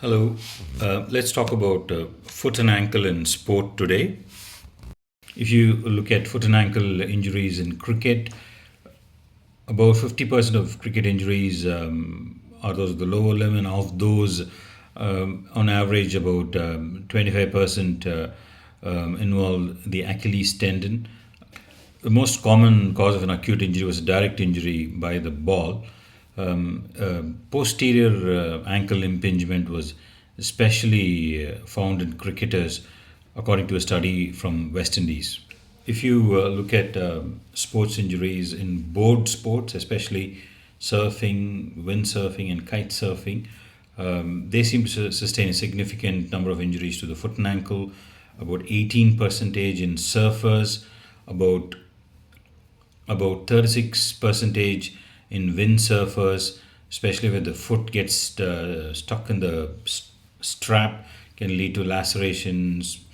Hello. Let's talk about foot and ankle in sport today. If you look at foot and ankle injuries in cricket, about 50% of cricket injuries are those of the lower limb, and of those, on average, about 25% involve the Achilles tendon. The most common cause of an acute injury was a direct injury by the ball. Posterior ankle impingement was especially found in cricketers, according to a study from West Indies. If you look at sports injuries in board sports, especially surfing, windsurfing, and kite surfing, they seem to sustain a significant number of injuries to the foot and ankle. About 18 percentage in surfers, about 36 percentage in windsurfers, especially when the foot gets stuck in the strap, can lead to lacerations,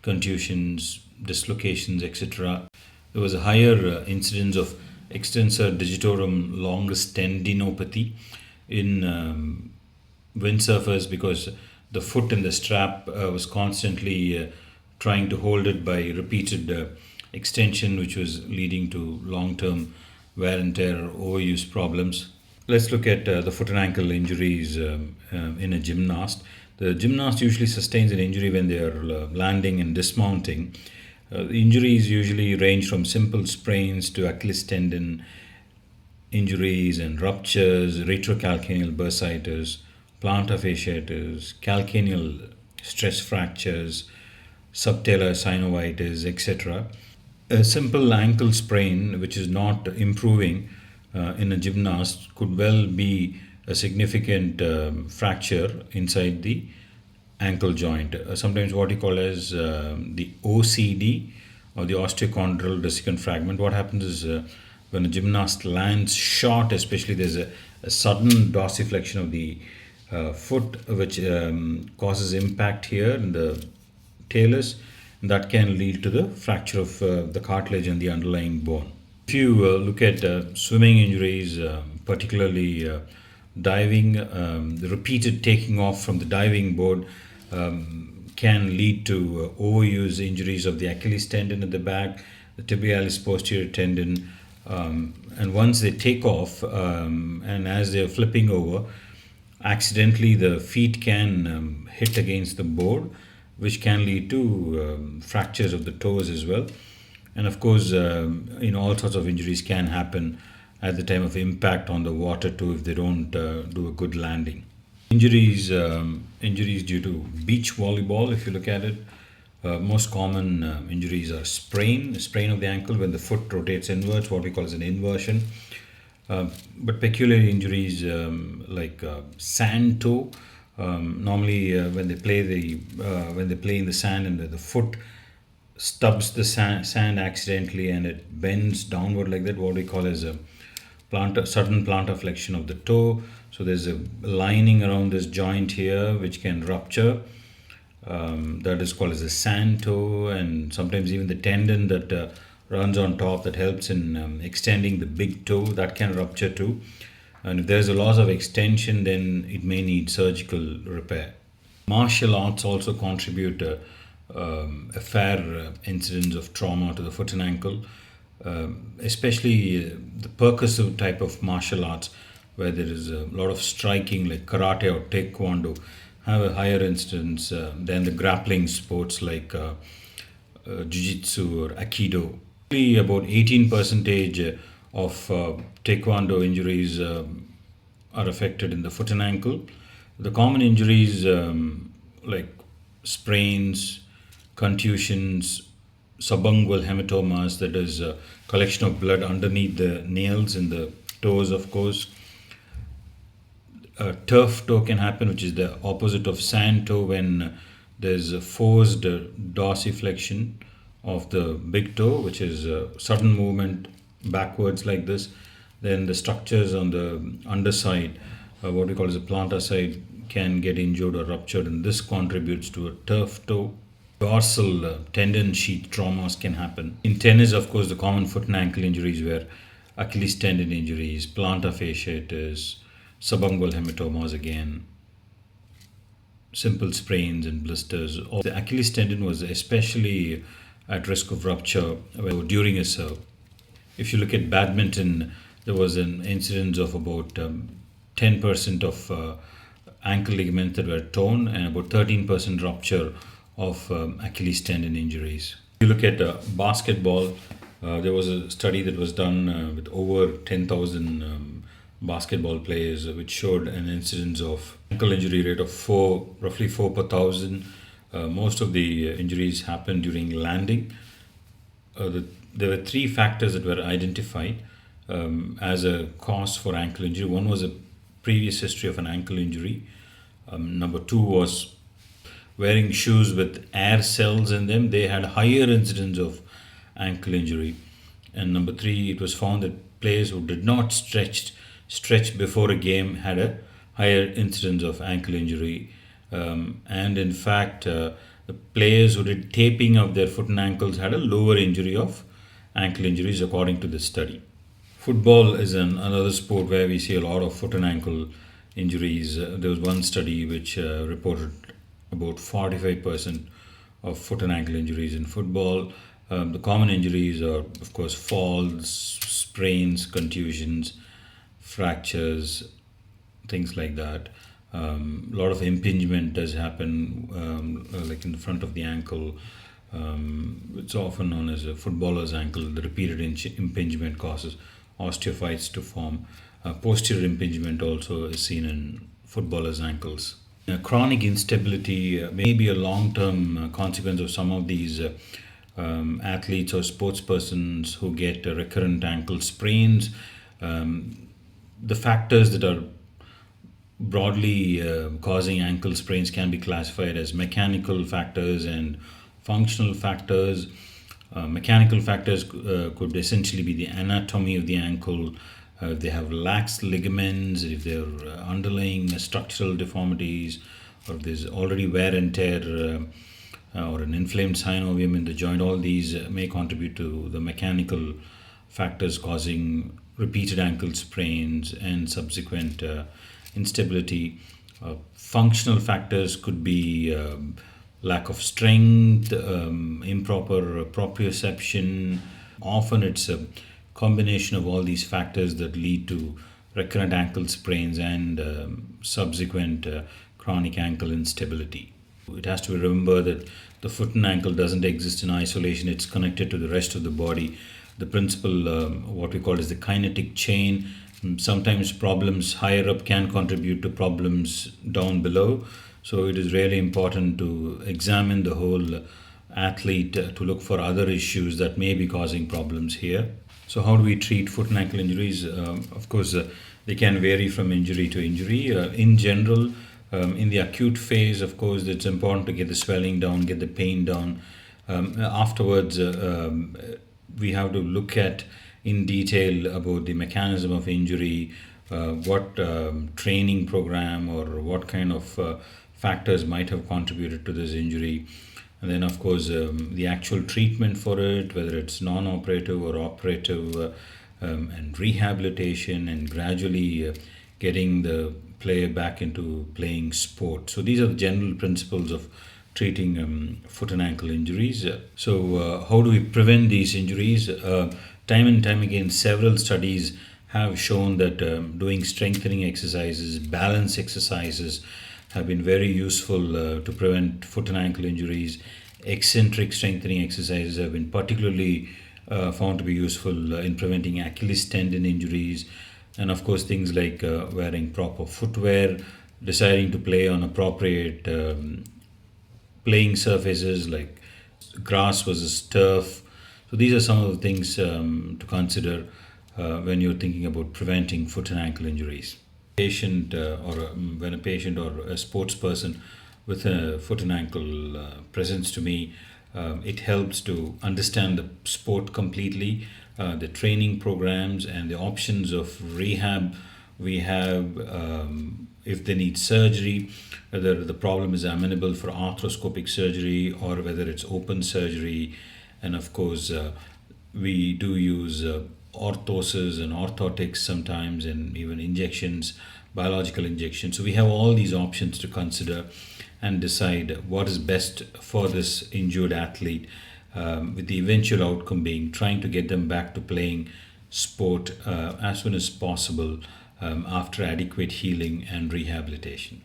contusions, dislocations, etc. There was a higher incidence of extensor digitorum longus tendinopathy in windsurfers because the foot in the strap was constantly trying to hold it by repeated extension, which was leading to long term wear and tear or overuse problems. Let's look at the foot and ankle injuries in a gymnast. The gymnast usually sustains an injury when they are landing and dismounting. The injuries usually range from simple sprains to Achilles tendon injuries and ruptures, retrocalcaneal bursitis, plantar fasciitis, calcaneal stress fractures, subtalar synovitis, etc. A simple ankle sprain, which is not improving in a gymnast, could well be a significant fracture inside the ankle joint. Sometimes what you call as the OCD or the osteochondral dissecant fragment. What happens is when a gymnast lands short, especially there's a sudden dorsiflexion of the foot, which causes impact here in the talus, that can lead to the fracture of the cartilage and the underlying bone. If you look at swimming injuries, particularly diving, the repeated taking off from the diving board can lead to overuse injuries of the Achilles tendon at the back, the tibialis posterior tendon, and once they take off and as they're flipping over, accidentally the feet can hit against the board, which can lead to fractures of the toes as well. And of course, all sorts of injuries can happen at the time of impact on the water too if they don't do a good landing. Injuries due to beach volleyball. If you look at it, most common injuries are sprain of the ankle when the foot rotates inwards, what we call as an inversion. But peculiar injuries like sand toe. Normally, when they play in the sand and the foot stubs the sand accidentally and it bends downward like that, what we call as a sudden plantar flexion of the toe. So there's a lining around this joint here which can rupture. That is called as a sand toe, and sometimes even the tendon that runs on top that helps in extending the big toe, that can rupture too. And if there's a loss of extension, then it may need surgical repair. Martial arts also contribute a fair incidence of trauma to the foot and ankle, especially the percussive type of martial arts where there is a lot of striking, like karate or taekwondo, have a higher incidence than the grappling sports like jiu-jitsu or aikido. Only about 18 percentage of taekwondo injuries are affected in the foot and ankle. The common injuries like sprains, contusions, subungual hematomas, that is a collection of blood underneath the nails in the toes, of course. Turf toe can happen, which is the opposite of sand toe, when there's a forced dorsiflexion of the big toe, which is a sudden movement backwards like this. Then the structures on the underside, what we call as a plantar side, can get injured or ruptured, and this contributes to a turf toe. Dorsal tendon sheath traumas can happen. In tennis, of course, the common foot and ankle injuries were Achilles tendon injuries, plantar fasciitis, subungual hematomas again. simple sprains and blisters. Or the Achilles tendon was especially at risk of rupture during a serve. If you look at badminton, there was an incidence of about 10% of ankle ligaments that were torn and about 13% rupture of Achilles tendon injuries. If you look at basketball, there was a study that was done with over 10,000 basketball players, which showed an incidence of ankle injury rate of roughly 4 per 1,000. Most of the injuries happened during landing. There were three factors that were identified as a cause for ankle injury. One was a previous history of an ankle injury. Number two was wearing shoes with air cells in them. They had higher incidence of ankle injury. And number three, it was found that players who did not stretch before a game had a higher incidence of ankle injury. And in fact, the players who did taping of their foot and ankles had a lower injury of ankle injuries according to this study. Football is another sport where we see a lot of foot and ankle injuries. There was one study which reported about 45% of foot and ankle injuries in football. The common injuries are, of course, falls, sprains, contusions, fractures, things like that. A lot of impingement does happen, like in the front of the ankle. It's often known as a footballer's ankle. The repeated impingement causes osteophytes to form. Posterior impingement also is seen in footballers' ankles. Chronic instability may be a long-term consequence of some of these athletes or sports persons who get recurrent ankle sprains. The factors that are broadly causing ankle sprains can be classified as mechanical factors and functional factors. Mechanical factors could essentially be the anatomy of the ankle, if they have lax ligaments, if there are underlying structural deformities, or if there's already wear and tear or an inflamed synovium in the joint. All these may contribute to the mechanical factors causing repeated ankle sprains and subsequent instability. Functional factors could be lack of strength, improper proprioception. Often it's a combination of all these factors that lead to recurrent ankle sprains and subsequent chronic ankle instability. It has to be remembered that the foot and ankle doesn't exist in isolation. It's connected to the rest of the body. The principle, what we call is the kinetic chain. Sometimes problems higher up can contribute to problems down below. So it is really important to examine the whole athlete to look for other issues that may be causing problems here. So how do we treat foot and ankle injuries? Of course, they can vary from injury to injury. In general, in the acute phase, of course, it's important to get the swelling down, get the pain down. Afterwards, we have to look at in detail about the mechanism of injury, what training program or what kind of factors might have contributed to this injury. And then, of course, the actual treatment for it, whether it's non-operative or operative, and rehabilitation, and gradually getting the player back into playing sport. So these are the general principles of treating foot and ankle injuries. So how do we prevent these injuries? Time and time again, several studies have shown that doing strengthening exercises, balance exercises, have been very useful to prevent foot and ankle injuries. Eccentric strengthening exercises have been particularly found to be useful in preventing Achilles tendon injuries. And of course, things like wearing proper footwear, deciding to play on appropriate playing surfaces like grass versus turf. So these are some of the things to consider when you're thinking about preventing foot and ankle injuries. When a patient or a sports person with a foot and ankle presents to me, it helps to understand the sport completely, the training programs and the options of rehab we have, if they need surgery, whether the problem is amenable for arthroscopic surgery or whether it's open surgery. And of course, we do use orthoses and orthotics sometimes, and even injections, biological injections. So we have all these options to consider and decide what is best for this injured athlete, with the eventual outcome being trying to get them back to playing sport as soon as possible, after adequate healing and rehabilitation.